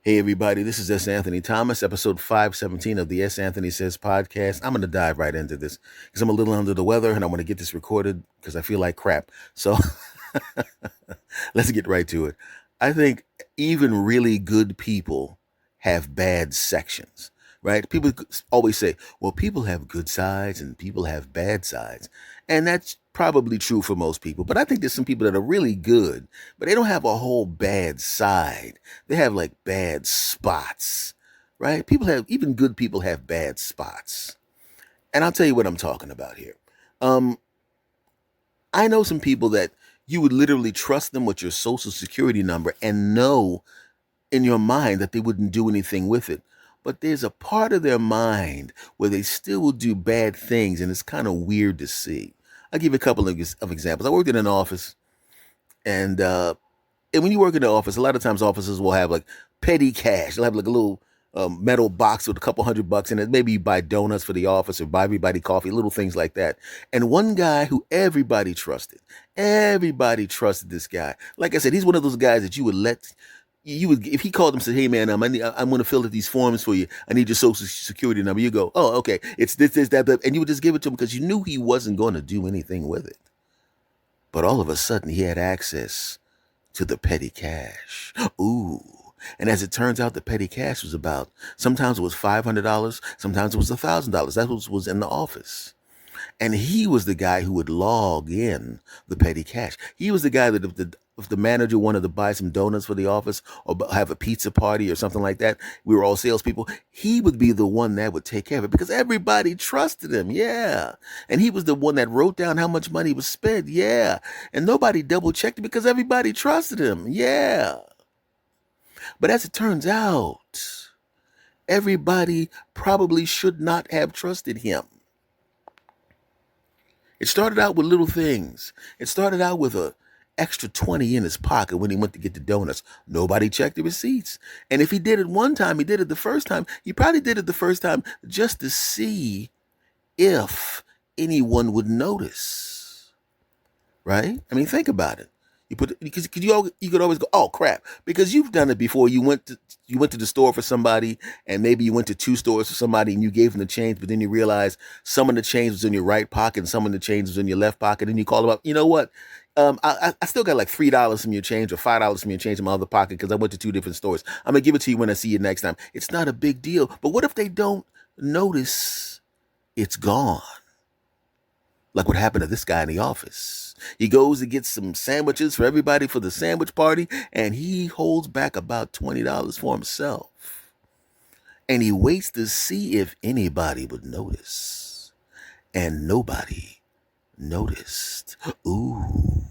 Hey, everybody, this is S. Anthony Thomas, episode 517 of the S. Anthony Says podcast. I'm going to dive right into this because I'm a little under the weather and I want to get this recorded because I feel like crap. So let's get right to it. I think even really good people have bad sections, right? People always say, well, people have good sides and people have bad sides. And that's probably true for most people. But I think there's some people that are really good, but they don't have a whole bad side. They have like bad spots, right? Even good people have bad spots. And I'll tell you what I'm talking about here. Um, I know some people that you would literally trust them with your social security number and know in your mind that they wouldn't do anything with it. But there's a part of their mind where they still will do bad things, and it's kind of weird to see. I'll give you a couple of examples. I worked in an office, and when you work in the office, a lot of times offices will have like petty cash. They'll have like a little metal box with a couple $100 in it. Maybe you buy donuts for the office or buy everybody coffee, little things like that. And one guy who everybody trusted this guy. Like I said, he's one of those guys that you would, if he called him and said, "Hey man, I'm going to fill out these forms for you. I need your social security number." You go, "Oh, okay. It's this, that," and you would just give it to him because you knew he wasn't going to do anything with it. But all of a sudden, he had access to the petty cash. Ooh. And as it turns out, the petty cash was sometimes it was $500, sometimes it was $1,000. That was in the office. And he was the guy who would log in the petty cash. He was the guy that if the manager wanted to buy some donuts for the office or have a pizza party or something like that, we were all salespeople. He would be the one that would take care of it because everybody trusted him. Yeah. And he was the one that wrote down how much money was spent. Yeah. And nobody double checked it because everybody trusted him. Yeah. But as it turns out, everybody probably should not have trusted him. It started out with little things. It started out with a extra 20 in his pocket when he went to get the donuts. Nobody checked the receipts. And if he did it one time, he did it the first time. He probably did it the first time just to see if anyone would notice. Right? I mean, think about it. Because you could always go, "Oh crap," because you've done it before. You went to the store for somebody, and maybe you went to two stores for somebody, and you gave them the change, but then you realize some of the change was in your right pocket, and some of the change was in your left pocket, and you call them up. You know what? I still got like $3 from your change or $5 from your change in my other pocket because I went to two different stores. I'm gonna give it to you when I see you next time. It's not a big deal. But what if they don't notice it's gone? Like what happened to this guy in the office. He goes to get some sandwiches for everybody for the sandwich party, and he holds back about $20 for himself. And he waits to see if anybody would notice. And nobody noticed. Ooh.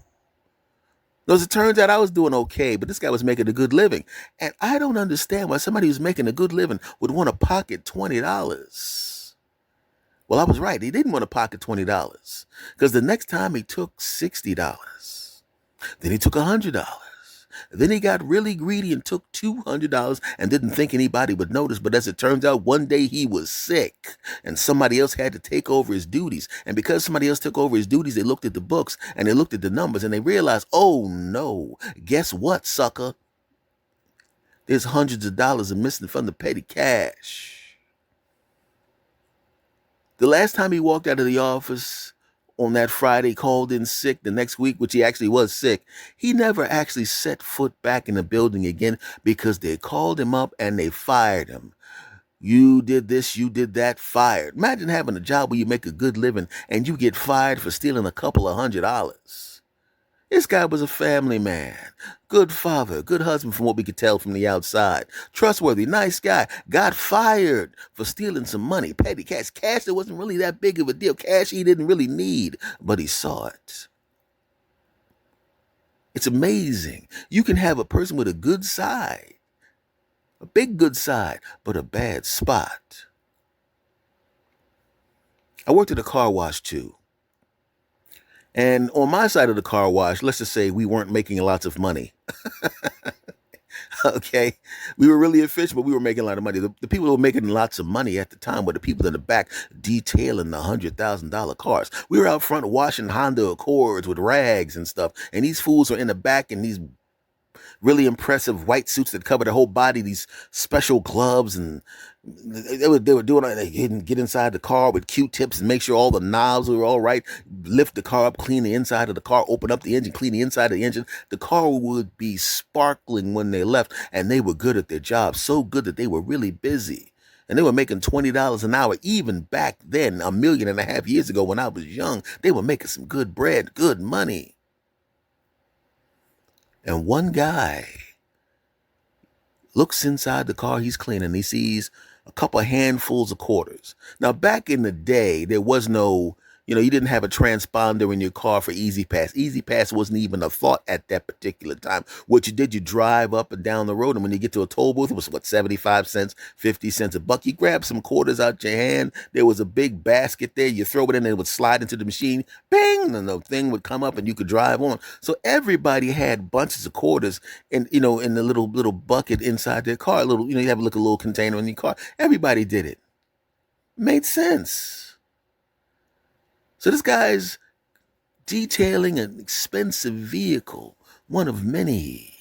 As it turns out, I was doing okay, but this guy was making a good living. And I don't understand why somebody who's making a good living would want to pocket $20. Well, I was right. He didn't want to pocket $20 because the next time he took $60. Then he took $100. Then he got really greedy and took $200 and didn't think anybody would notice. But as it turns out, one day he was sick and somebody else had to take over his duties. And because somebody else took over his duties, they looked at the books and they looked at the numbers and they realized, oh no, guess what, sucker? There's hundreds of dollars missing from the petty cash. The last time he walked out of the office on that Friday, called in sick the next week, which he actually was sick, he never actually set foot back in the building again because they called him up and they fired him. You did this, you did that, fired. Imagine having a job where you make a good living and you get fired for stealing a couple of $100. This guy was a family man, good father, good husband from what we could tell from the outside, trustworthy, nice guy, got fired for stealing some money, petty cash that wasn't really that big of a deal, cash he didn't really need, but he saw it. It's amazing. You can have a person with a good side, a big good side, but a bad spot. I worked at a car wash too. And on my side of the car wash, let's just say we weren't making lots of money. Okay. We were really efficient, but we were making a lot of money. The people who were making lots of money at the time were the people in the back detailing the $100,000 cars. We were out front washing Honda Accords with rags and stuff. And these fools are in the back in these really impressive white suits that cover the whole body, these special gloves, and they were doing it. They didn't get inside the car with Q-tips and make sure all the knobs were all right. Lift the car up, clean the inside of the car, open up the engine, clean the inside of the engine. The car would be sparkling when they left, and they were good at their job, so good that they were really busy. And they were making $20 an hour. Even back then, 1.5 million years ago when I was young, they were making some good bread, good money. And one guy looks inside the car he's cleaning. He sees a couple of handfuls of quarters. Now, back in the day, there was no, you didn't have a transponder in your car for Easy Pass. Easy Pass wasn't even a thought at that particular time. What you did, you drive up and down the road, and when you get to a toll booth, it was 75 cents, 50 cents a buck. You grab some quarters out your hand. There was a big basket there. You throw it in, and it would slide into the machine. Bing! And the thing would come up, and you could drive on. So everybody had bunches of quarters in the little bucket inside their car. You have a little container in your car. Everybody did it. Made sense. So this guy's detailing an expensive vehicle, one of many.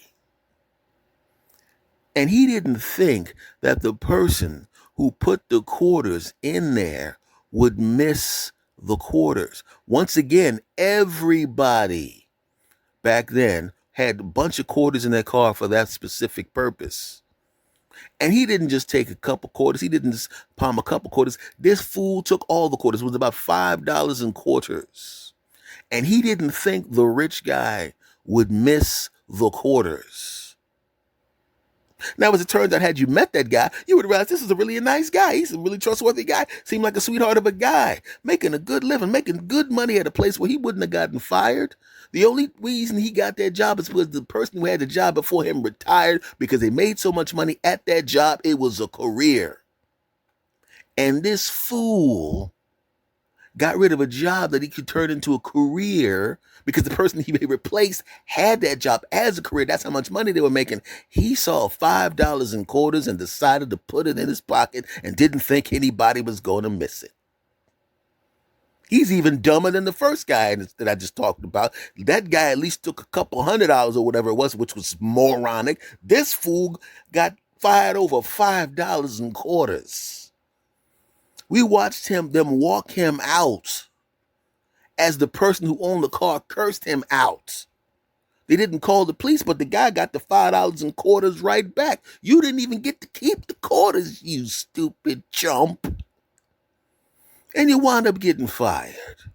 And he didn't think that the person who put the quarters in there would miss the quarters. Once again, everybody back then had a bunch of quarters in their car for that specific purpose. And he didn't just take a couple quarters. He didn't just palm a couple quarters. This fool took all the quarters. It was about $5 in quarters. And he didn't think the rich guy would miss the quarters. Now, as it turns out, had you met that guy, you would realize this is a nice guy. He's a really trustworthy guy. Seemed like a sweetheart of a guy, making a good living, making good money at a place where he wouldn't have gotten fired. The only reason he got that job is because the person who had the job before him retired because they made so much money at that job. It was a career. And this fool got rid of a job that he could turn into a career because the person he replaced had that job as a career. That's how much money they were making. He saw $5 in quarters and decided to put it in his pocket and didn't think anybody was going to miss it. He's even dumber than the first guy that I just talked about. That guy at least took a couple $100 or whatever it was, which was moronic. This fool got fired over $5 in quarters. We watched them walk him out as the person who owned the car cursed him out. They didn't call the police, but the guy got the $5 in quarters right back. You didn't even get to keep the quarters, you stupid chump. And you wound up getting fired.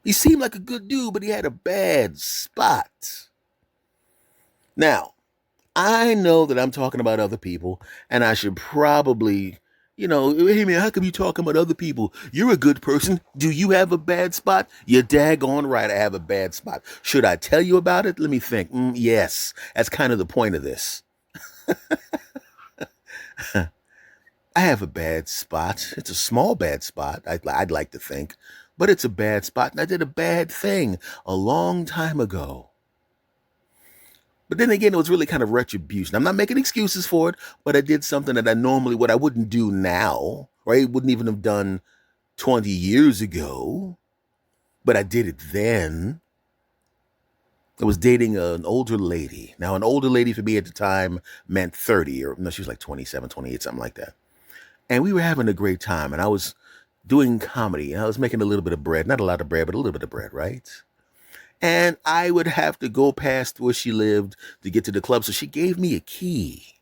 He seemed like a good dude, but he had a bad spot. Now, I know that I'm talking about other people, and I should probably, hey man, how come you talking about other people? You're a good person. Do you have a bad spot? You're daggone right, I have a bad spot. Should I tell you about it? Let me think. Yes, that's kind of the point of this. I have a bad spot. It's a small bad spot, I'd like to think, but it's a bad spot, and I did a bad thing a long time ago. But then again, it was really kind of retribution. I'm not making excuses for it, but I did something that I wouldn't do now, right? Wouldn't even have done 20 years ago, but I did it then. I was dating an older lady. Now, an older lady for me at the time meant 30, or no, she was like 27, 28, something like that. And we were having a great time, and I was doing comedy, and I was making a little bit of bread. Not a lot of bread, but a little bit of bread, right? And I would have to go past where she lived to get to the club. So she gave me a key,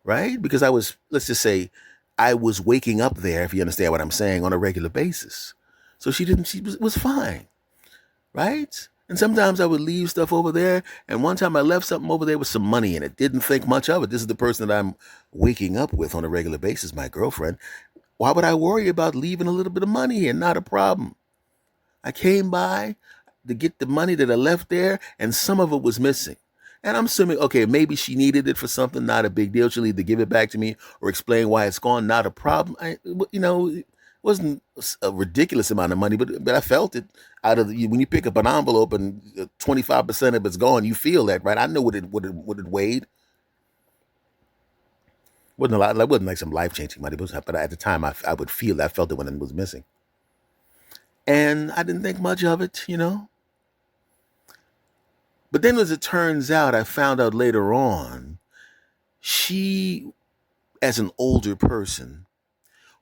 right? Because let's just say, I was waking up there, if you understand what I'm saying, on a regular basis. So she was fine, right? And sometimes I would leave stuff over there. And one time I left something over there with some money in it. Didn't think much of it. This is the person that I'm waking up with on a regular basis, my girlfriend. Why would I worry about leaving a little bit of money here? Not a problem. I came by to get the money that I left there, and some of it was missing. And I'm assuming, okay, maybe she needed it for something, not a big deal. She'll either give it back to me or explain why it's gone, not a problem. It wasn't a ridiculous amount of money, but I felt it when you pick up an envelope and 25% of it's gone, you feel that, right? I know what it weighed. Wasn't a lot. It wasn't like some life-changing money, but at the time I would feel that. I felt it when it was missing. And I didn't think much of it, But But then as it turns out, I found out later on, she, as an older person,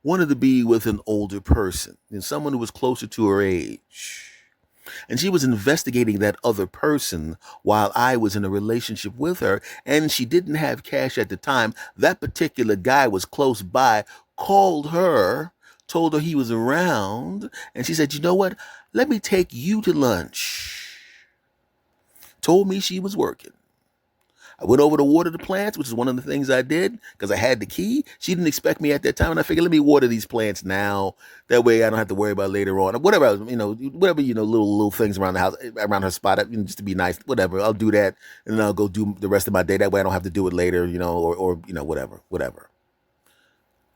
wanted to be with an older person and someone who was closer to her age. And she was investigating that other person while I was in a relationship with her, and she didn't have cash at the time. That particular guy was close by, called her, told her he was around, and she said, "You know what? Let me take you to lunch." Told me she was working. I went over to water the plants, which is one of the things I did because I had the key. She didn't expect me at that time, and I figured, let me water these plants now. That way, I don't have to worry about later on. Whatever, little things around the house, around her spot, just to be nice. Whatever, I'll do that, and then I'll go do the rest of my day. That way, I don't have to do it later, or whatever.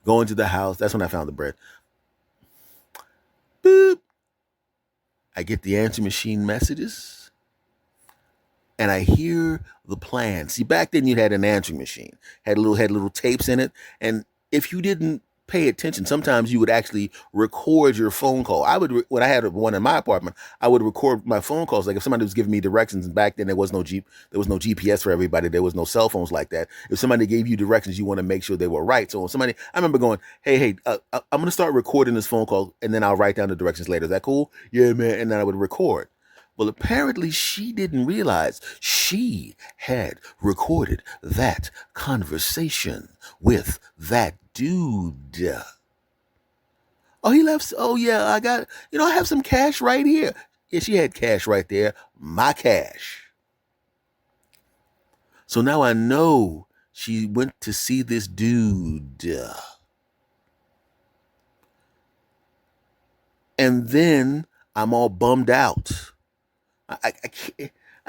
Go into the house. That's when I found the bread. Boop. I get the answer machine messages. And I hear the plan. See, back then you had an answering machine, had little tapes in it, and if you didn't pay attention, sometimes you would actually record your phone call. When I had one in my apartment, I would record my phone calls. Like if somebody was giving me directions, and back then there was no GPS for everybody. There was no cell phones like that. If somebody gave you directions, you want to make sure they were right. So I remember going, hey, I'm gonna start recording this phone call, and then I'll write down the directions later. Is that cool? Yeah, man. And then I would record. Well, apparently she didn't realize she had recorded that conversation with that dude. Oh, he left. Oh, yeah, I have some cash right here. Yeah, she had cash right there. My cash. So now I know she went to see this dude. And then I'm all bummed out. I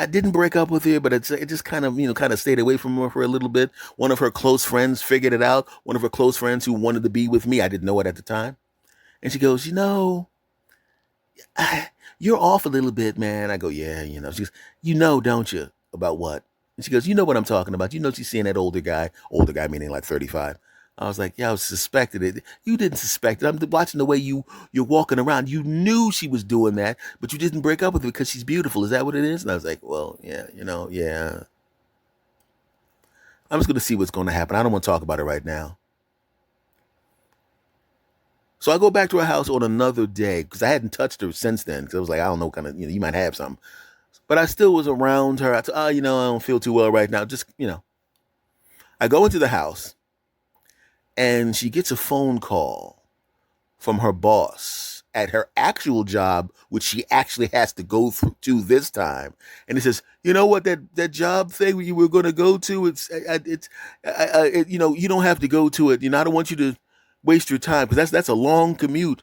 didn't break up with her, but it just kind of stayed away from her for a little bit. One of her close friends figured it out. One of her close friends who wanted to be with me. I didn't know it at the time. And she goes, you're off a little bit, man. I go, yeah, She goes, don't you? About what? And she goes, you know what I'm talking about. She's seeing that older guy meaning like 35. I was like, yeah, I suspected it. You didn't suspect it. I'm watching the way you're walking around. You knew she was doing that, but you didn't break up with her because she's beautiful. Is that what it is? And I was like, well, yeah, yeah. I'm just going to see what's going to happen. I don't want to talk about it right now. So I go back to her house on another day because I hadn't touched her since then. Because I was like, I don't know, kind of, you might have something. But I still was around her. I said, I don't feel too well right now. Just, I go into the house. And she gets a phone call from her boss at her actual job, which she actually has to go to this time. And it says, you know what, that job thing you were going to go to, you don't have to go to it. I don't want you to waste your time because that's a long commute,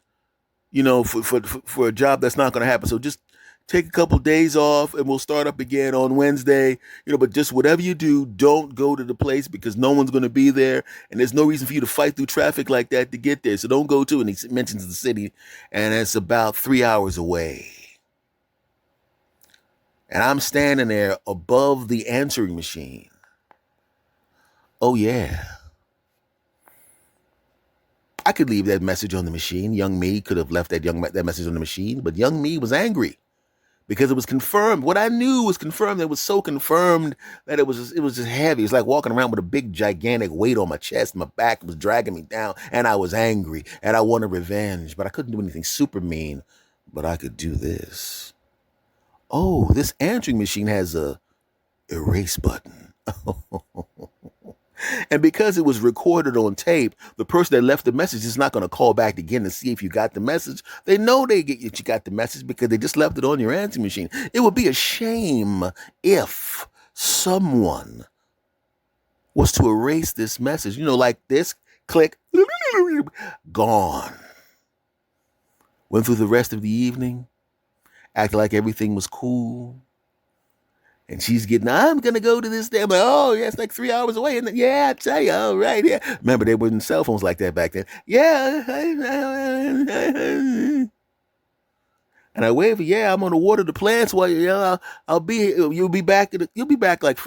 for a job that's not going to happen. So just take a couple days off and we'll start up again on Wednesday, but just whatever you do, don't go to the place because no one's going to be there. And there's no reason for you to fight through traffic like that to get there. So don't go to it. And he mentions the city and it's about 3 hours away. And I'm standing there above the answering machine. Oh, yeah. I could leave that message on the machine. Young me could have left that message on the machine, but young me was angry. Because it was confirmed. What I knew was confirmed. It was so confirmed that it was just heavy. It's like walking around with a big, gigantic weight on my chest. My back was dragging me down. And I was angry. And I wanted revenge. But I couldn't do anything super mean. But I could do this. Oh, this answering machine has a erase button. And because it was recorded on tape, the person that left the message is not going to call back again to see if you got the message. They know you got the message because they just left it on your answering machine. It would be a shame if someone was to erase this message, like this, click, gone. Went through the rest of the evening, acted like everything was cool. And she's I'm going to go to this day. I'm like, oh, yeah, it's like 3 hours away. And yeah, I tell you, all right, yeah. Remember, there weren't cell phones like that back then. Yeah. And I wave, yeah, I'm going to water the plants while I'll be here. You'll be back like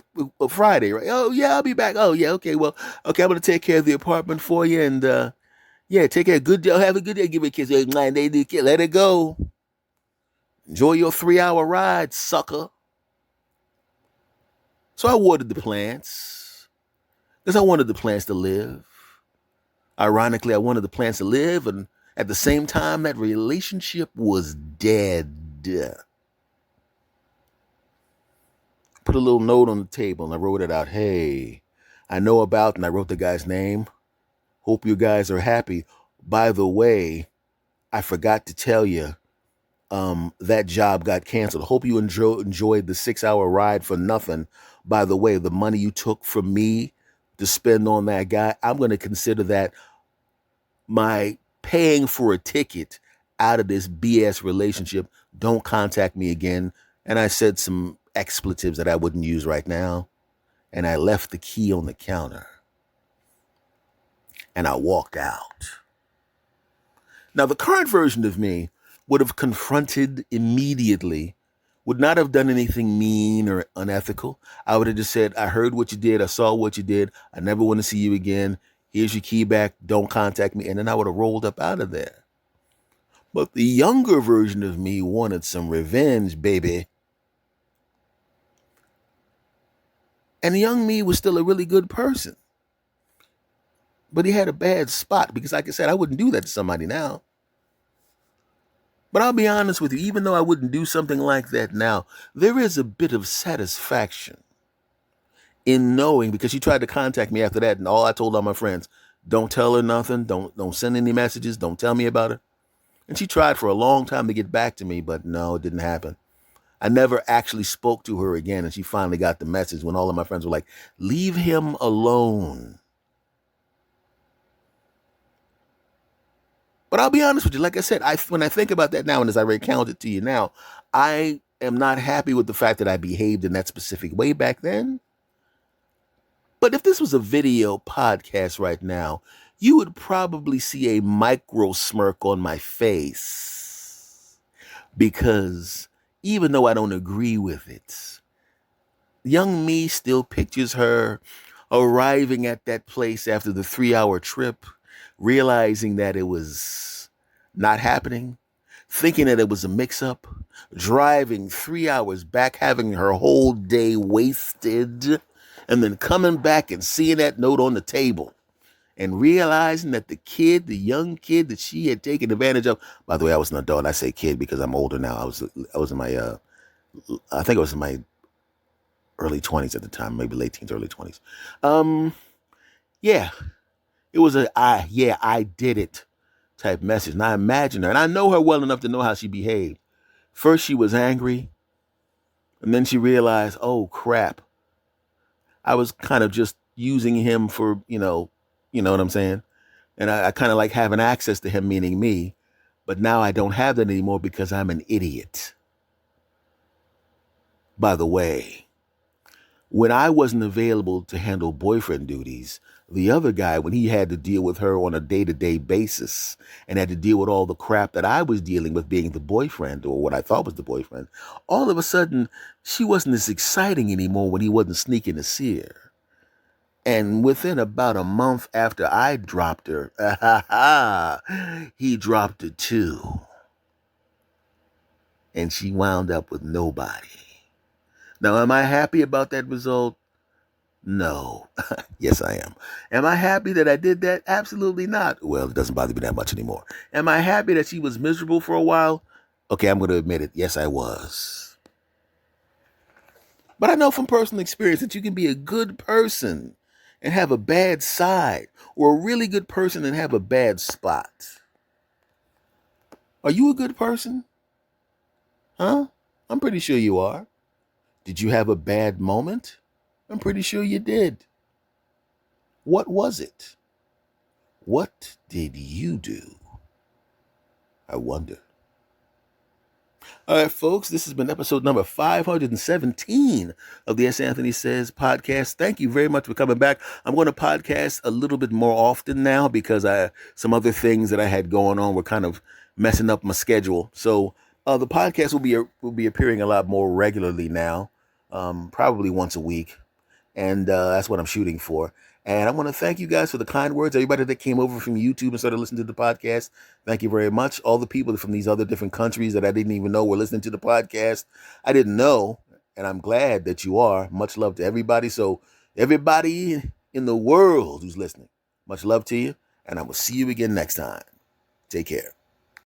Friday, right? Oh, yeah, I'll be back. Oh, yeah, okay, well, okay, I'm going to take care of the apartment for you. And yeah, take care. Good day. Have a good day. Give me a kiss. Let it go. Enjoy your 3 hour ride, sucker. So I watered the plants because I wanted the plants to live. Ironically, I wanted the plants to live, and at the same time, that relationship was dead. Put a little note on the table and I wrote it out. Hey, I know about, and I wrote the guy's name. Hope you guys are happy. By the way, I forgot to tell you, that job got canceled. Hope you enjoyed the 6-hour ride for nothing. By the way, the money you took from me to spend on that guy, I'm going to consider that my paying for a ticket out of this BS relationship. Don't contact me again. And I said some expletives that I wouldn't use right now. And I left the key on the counter. And I walked out. Now, the current version of me would have confronted immediately, would not have done anything mean or unethical. I would have just said, I heard what you did. I saw what you did. I never want to see you again. Here's your key back. Don't contact me. And then I would have rolled up out of there. But the younger version of me wanted some revenge, baby. And the young me was still a really good person. But he had a bad spot because, like I said, I wouldn't do that to somebody now. But I'll be honest with you, even though I wouldn't do something like that now, there is a bit of satisfaction in knowing, because she tried to contact me after that, and all I told all my friends, don't tell her nothing, don't send any messages, don't tell me about her. And she tried for a long time to get back to me, but no, it didn't happen. I never actually spoke to her again, and she finally got the message when all of my friends were like, leave him alone. But I'll be honest with you, like I said, when I think about that now, and as I recount it to you now, I am not happy with the fact that I behaved in that specific way back then. But if this was a video podcast right now, you would probably see a micro smirk on my face. Because even though I don't agree with it, young me still pictures her arriving at that place after the 3-hour trip, realizing that it was not happening, thinking that it was a mix-up, driving 3 hours back, having her whole day wasted, and then coming back and seeing that note on the table and realizing that the young kid that she had taken advantage of, by the way, I was an adult. I say kid because I'm older now. I was in my, I think I was in my early 20s at the time, maybe late teens, early 20s. Yeah, it was I did it type message. And I imagine her, and I know her well enough to know how she behaved. First, she was angry, and then she realized, oh crap, I was kind of just using him for, you know what I'm saying? And I kind of like having access to him, meaning me, but now I don't have that anymore because I'm an idiot. By the way, when I wasn't available to handle boyfriend duties, the other guy, when he had to deal with her on a day-to-day basis and had to deal with all the crap that I was dealing with being the boyfriend, or what I thought was the boyfriend, all of a sudden, she wasn't as exciting anymore when he wasn't sneaking to see her. And within about a month after I dropped her, he dropped her too. And she wound up with nobody. Now, am I happy about that result? No. Yes, I am. Am I happy that I did that? Absolutely not. Well, it doesn't bother me that much anymore. Am I happy that she was miserable for a while? Okay, I'm going to admit it. Yes, I was. But I know from personal experience that you can be a good person and have a bad side, or a really good person and have a bad spot. Are you a good person? Huh? I'm pretty sure you are. Did you have a bad moment? I'm pretty sure you did. What was it? What did you do? I wonder. All right, folks, this has been episode number 517 of the S. Anthony Says podcast. Thank you very much for coming back. I'm going to podcast a little bit more often now because some other things that I had going on were kind of messing up my schedule. So the podcast will be appearing a lot more regularly now, probably once a week. And that's what I'm shooting for. And I want to thank you guys for the kind words. Everybody that came over from YouTube and started listening to the podcast, thank you very much. All the people from these other different countries that I didn't even know were listening to the podcast. I didn't know. And I'm glad that you are. Much love to everybody. So, everybody in the world who's listening, much love to you. And I will see you again next time. Take care.